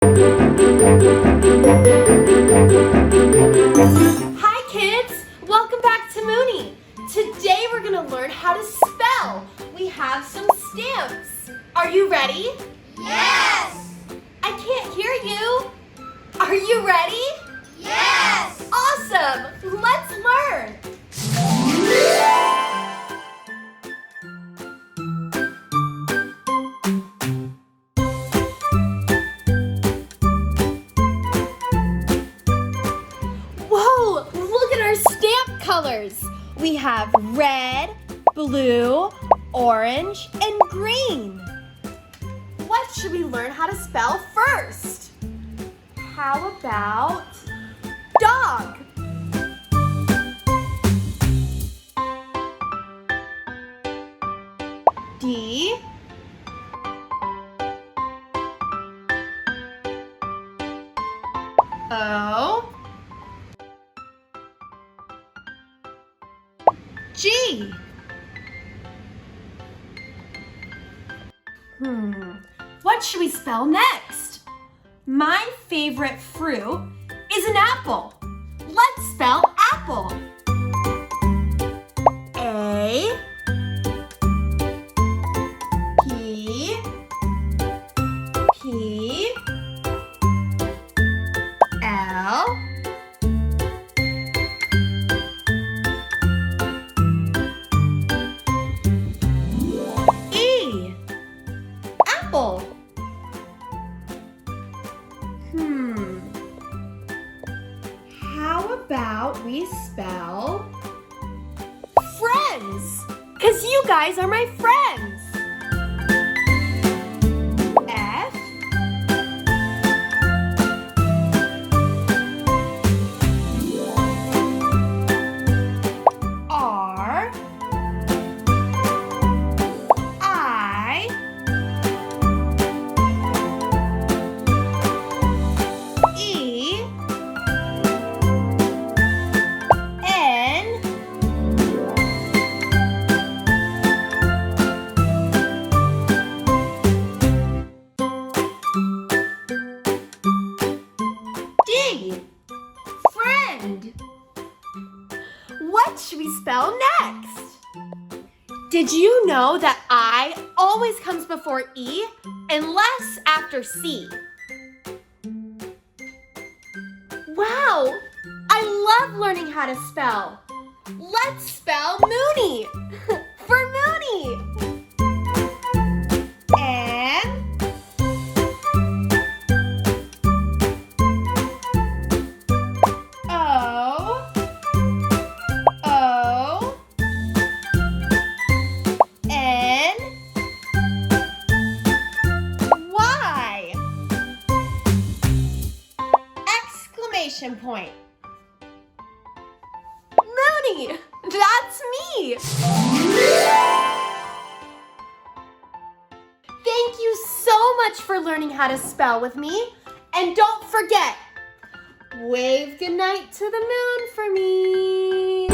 Hi kids! Welcome back to Moony. Today we're going to learn how to spell. We have some stamps. Are you ready? Yes! I can't hear you. Are you ready? Yes! Awesome! Let's learn. Whoa! Look at our stamp colors. We have red, blue, orange, and green. What should we learn how to spell first? How about dog? D. O. G. What should we spell next? My favorite fruit is an apple. Let's spell apple. A. P. P. L. E. Apple. How about we spell friends? 'Cause you guys are my friends. F. R. I. E. N. D. Friend. What should we spell next? Did you know that I always comes before E unless after C? Wow! I love learning how to spell. Let's spell Moony for Moony. M. O. O. N. Y. Exclamation point. Moony, that's me. Thank you so much for learning how to spell with me. And don't forget, wave goodnight to the moon for me.